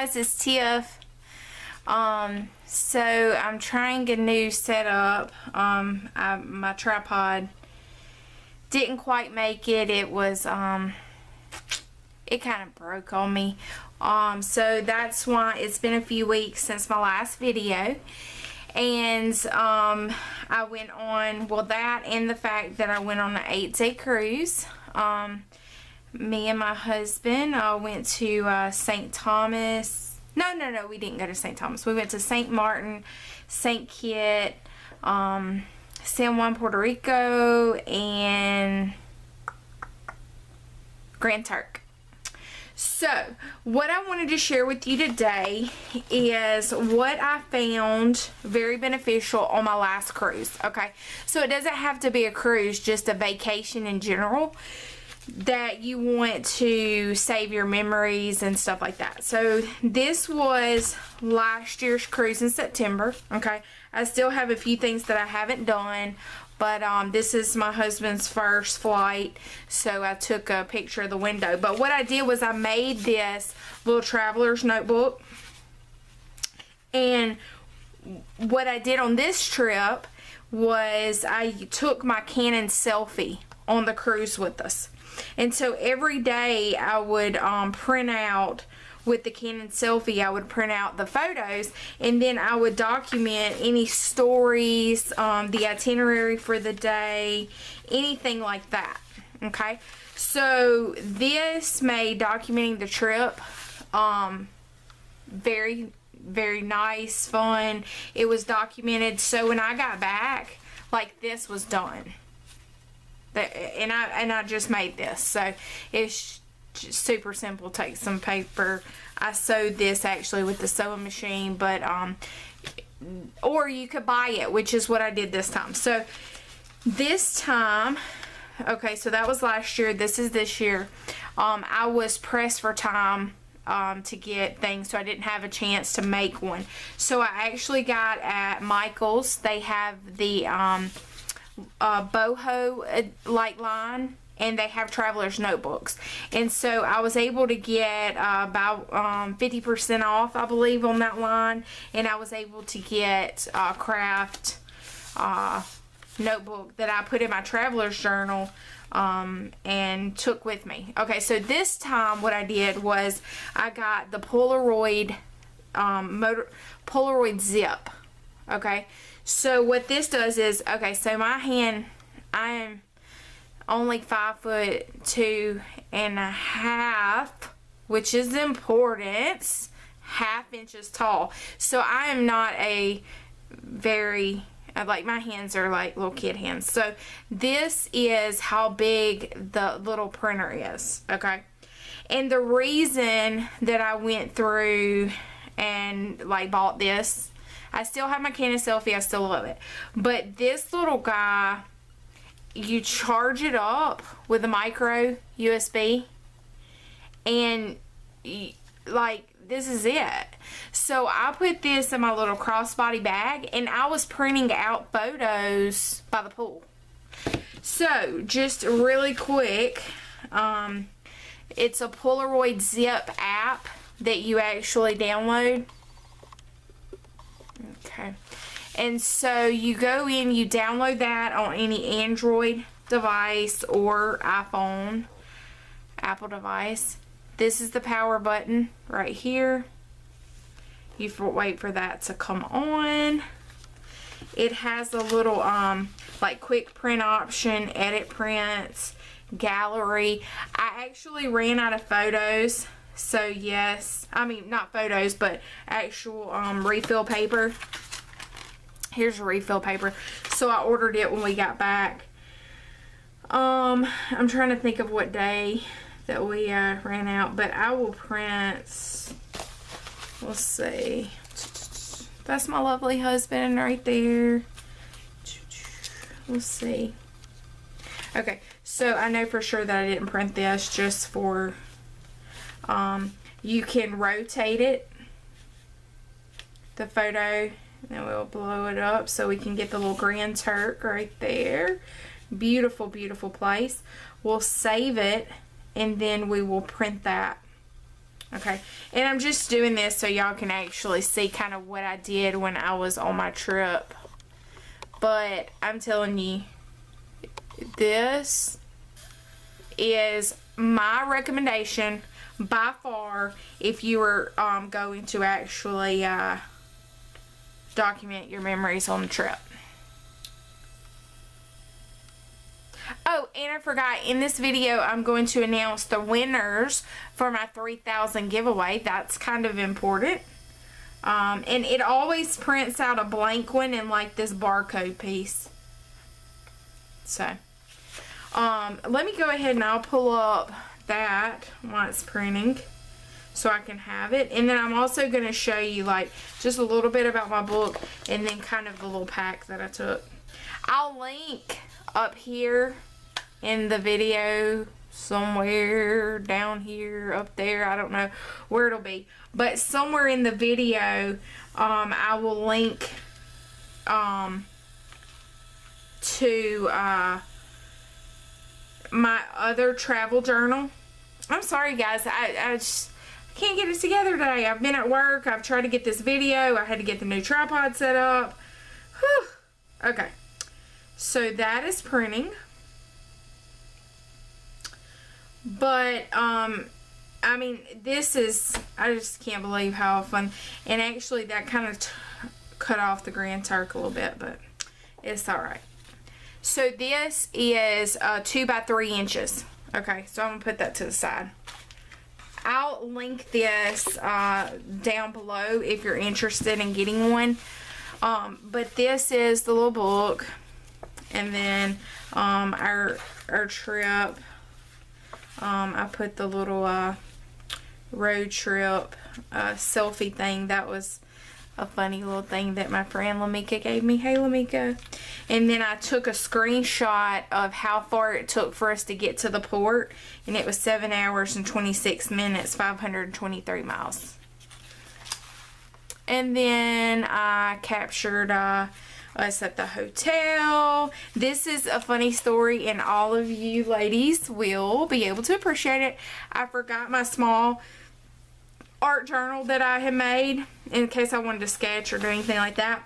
guys, it's Tiff. So I'm trying a new setup. My tripod didn't quite make it. It was it kind of broke on me. So that's why it's been a few weeks since my last video. And I went on, well, that and the fact that I went on an 8-day cruise. Me and my husband went to St. Thomas. No, we didn't go to St. Thomas. We went to St. Martin, St. Kitts, San Juan, Puerto Rico, and Grand Turk. So, what I wanted to share with you today is what I found very beneficial on my last cruise, okay? So, it doesn't have to be a cruise, just a vacation in general, that you want to save your memories and stuff like that. So, this was last year's cruise in September, okay? I still have a few things that I haven't done, but this is my husband's first flight, so I took a picture of the window. But what I did was I made this little traveler's notebook, and what I did on this trip was I took my Canon selfie on the cruise with us. And so every day I would print out, with the Canon selfie, I would print out the photos, and then I would document any stories, the itinerary for the day, anything like that, okay? So this made documenting the trip very, very nice, fun. It was documented, so when I got back, like, this was done. And I just made this, so it's just super simple. Take some paper. I sewed this actually with the sewing machine, but or you could buy it, which is what I did this time. So this time, okay, so that was last year. This is this year. I was pressed for time to get things, so I didn't have a chance to make one. So I actually got at Michael's. They have the boho like line, and they have traveler's notebooks, and so I was able to get about 50% off, I believe, on that line, and I was able to get a craft notebook that I put in my traveler's journal and took with me. Okay, so this time what I did was I got the Polaroid Polaroid zip. Okay, so what this does is, okay, so my hand, I am only 5'2.5", which is important, ½ inches tall. So I am not a very, like, my hands are like little kid hands. So this is how big the little printer is, okay? And the reason that I went through and like bought this, I still have my Canon selfie, I still love it, but this little guy, you charge it up with a micro USB, and like, this is it. So I put this in my little crossbody bag, and I was printing out photos by the pool. So just really quick, it's a Polaroid zip app that you actually download. Okay, and so you go in, you download that on any Android device or iPhone, Apple device. This is the power button right here. You wait for that to come on. It has a little like quick print option, edit prints, gallery. I actually ran out of photos, so yes, I mean not photos, but actual refill paper. Here's a refill paper. So I ordered it when we got back. I'm trying to think of what day that we ran out, but I will print, let's see, that's my lovely husband right there. Let's see. Okay, so I know for sure that I didn't print this, just for you can rotate it, the photo, and we'll blow it up so we can get the little Grand Turk right there. Beautiful, beautiful place. We'll save it, and then we will print that. Okay, and I'm just doing this so y'all can actually see kind of what I did when I was on my trip. But I'm telling you, this is my recommendation by far if you were going to actually document your memories on the trip. Oh, and I forgot, in this video I'm going to announce the winners for my 3,000 giveaway. That's kind of important. And it always prints out a blank one in like this barcode piece. So, let me go ahead and I'll pull up that while it's printing so I can have it. And then I'm also going to show you like just a little bit about my book and then kind of the little pack that I took. I'll link up here in the video somewhere down here, up there, I don't know where it'll be, but somewhere in the video I will link to my other travel journal. I'm sorry guys, I just can't get it together today. I've been at work, I've tried to get this video, I had to get the new tripod set up. Whew. Okay, so that is printing. But, I mean, this is, I just can't believe how fun, and actually that kind of cut off the Grand Turk a little bit, but it's alright. So this is 2 by 3 inches. Okay, so I'm going to put that to the side. I'll link this down below if you're interested in getting one. But this is the little book, and then our trip. I put the little road trip selfie thing. That was a funny little thing that my friend Lamika gave me. Hey Lamika. And then I took a screenshot of how far it took for us to get to the port, and it was 7 hours and 26 minutes, 523 miles. And then I captured us at the hotel. This is a funny story, and all of you ladies will be able to appreciate it. I forgot my small art journal that I had made in case I wanted to sketch or do anything like that.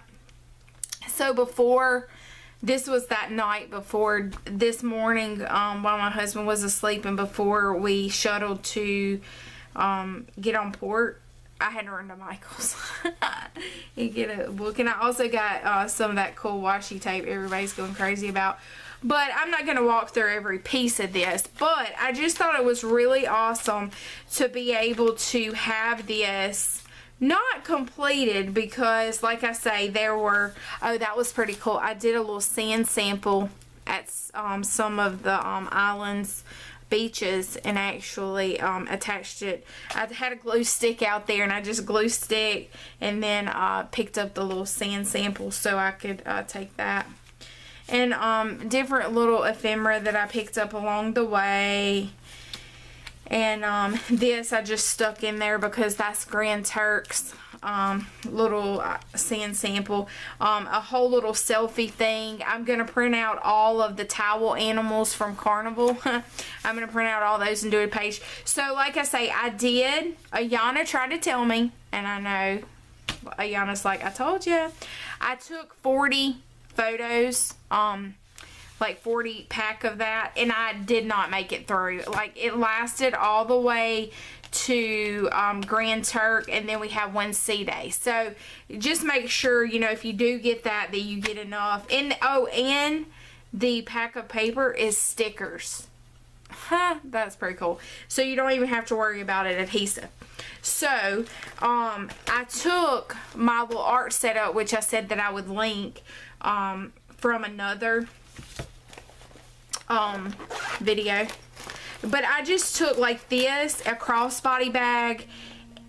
So before, this was that night before this morning, while my husband was asleep and before we shuttled to get on port, I had to run to Michael's and get a book. And I also got some of that cool washi tape everybody's going crazy about. But I'm not going to walk through every piece of this. But I just thought it was really awesome to be able to have this not completed because, like I say, there were, oh, that was pretty cool. I did a little sand sample at some of the islands, beaches, and actually attached it. I had a glue stick out there, and I just glue stick and then picked up the little sand sample so I could take that. And different little ephemera that I picked up along the way. And this I just stuck in there because that's Grand Turk's little sand sample. A whole little selfie thing. I'm going to print out all of the towel animals from Carnival. I'm going to print out all those and do a page. So like I say, I did. Ayana tried to tell me, and I know Ayana's like, I told you. I took 40 photos, like 40 pack of that, and I did not make it through. Like, it lasted all the way to Grand Turk, and then we have one sea day. So just make sure, you know, if you do get that you get enough. And oh, and the pack of paper is stickers. That's pretty cool. So you don't even have to worry about it adhesive. So I took my little art setup, which I said that I would link from another video, but I just took like this, a crossbody bag,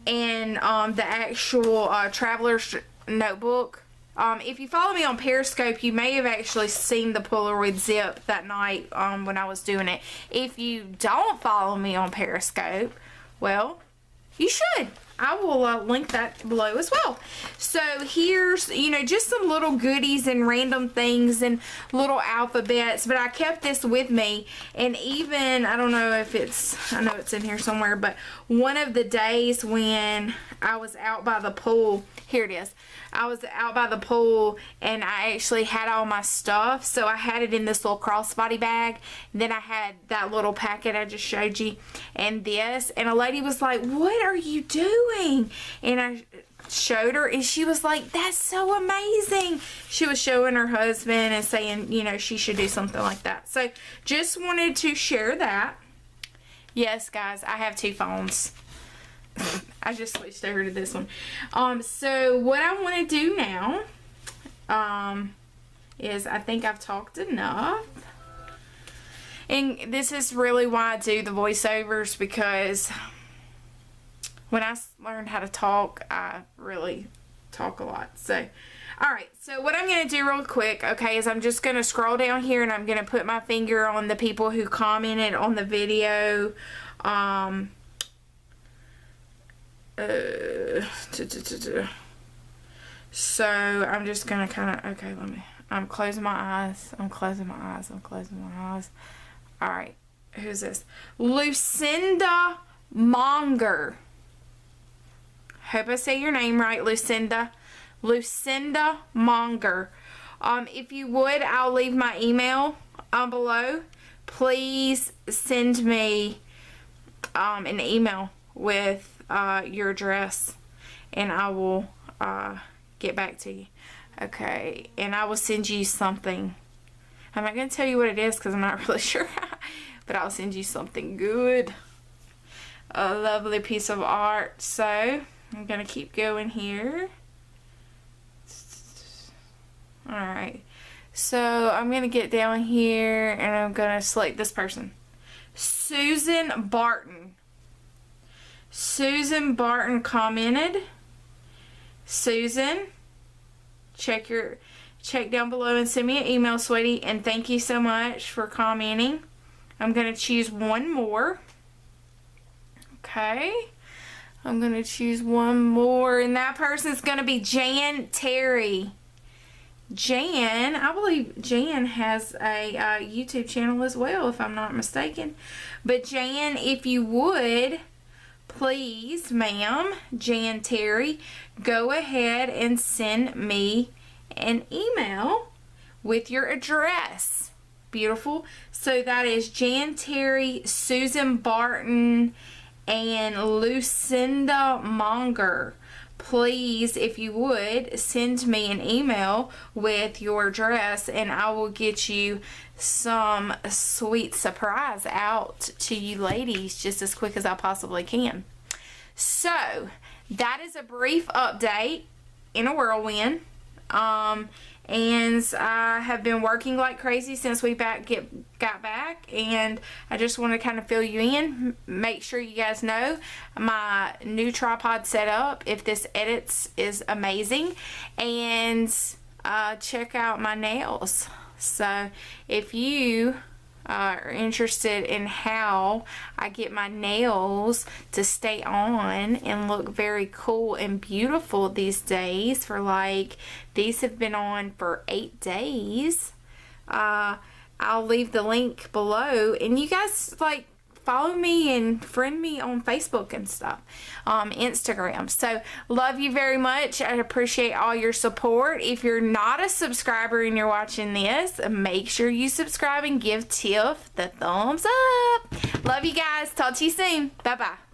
and the actual traveler's notebook. If you follow me on Periscope, you may have actually seen the Polaroid zip that night when I was doing it. If you don't follow me on Periscope, well, you should. I will link that below as well. So here's, you know, just some little goodies and random things and little alphabets, but I kept this with me. And even, I don't know if it's, I know it's in here somewhere, but one of the days when I was out by the pool, here it is. I was out by the pool and I actually had all my stuff. So I had it in this little crossbody bag. Then I had that little packet I just showed you and this. And a lady was like, "What are you doing?" And I showed her and she was like, "That's so amazing." She was showing her husband and saying, you know, she should do something like that. So just wanted to share that. Yes, guys, I have 2 phones. I just switched over to this one. So what I want to do now is, I think I've talked enough. And this is really why I do the voiceovers, because when I learned how to talk, I really talk a lot. So, alright, so what I'm going to do real quick, okay, is I'm just going to scroll down here and I'm going to put my finger on the people who commented on the video. So I'm just gonna kind of, okay, I'm closing my eyes. I'm closing my eyes. All right, who's this? Lucinda Monger. Hope I say your name right, Lucinda. Lucinda Monger. If you would, I'll leave my email below. Please send me an email with your address and I will get back to you. Okay, and I will send you something. I'm not going to tell you what it is because I'm not really sure, but I'll send you something good. A lovely piece of art. So I'm going to keep going here. Alright, so I'm going to get down here and I'm going to select this person. Susan Barton. Susan Barton commented. Susan, check down below and send me an email, sweetie, and thank you so much for commenting. I'm going to choose one more. Okay, I'm going to choose one more, and that person's going to be Jan Terry. Jan, I believe Jan has a YouTube channel as well, if I'm not mistaken. But Jan, if you would, please, ma'am, Jan Terry, go ahead and send me an email with your address. Beautiful. So that is Jan Terry, Susan Barton, and Lucinda Monger. Please, if you would, send me an email with your address and I will get you some sweet surprise out to you ladies just as quick as I possibly can. So, that is a brief update in a whirlwind. And I have been working like crazy since we got back, and I just want to kind of fill you in, make sure you guys know my new tripod setup, if this edits, is amazing, and check out my nails. So if you are interested in how I get my nails to stay on and look very cool and beautiful these days, for like, these have been on for 8 days, I'll leave the link below, and you guys like follow me and friend me on Facebook and stuff, Instagram. So love you very much. I appreciate all your support. If you're not a subscriber and you're watching this, make sure you subscribe and give Tiff the thumbs up. Love you guys. Talk to you soon. Bye bye.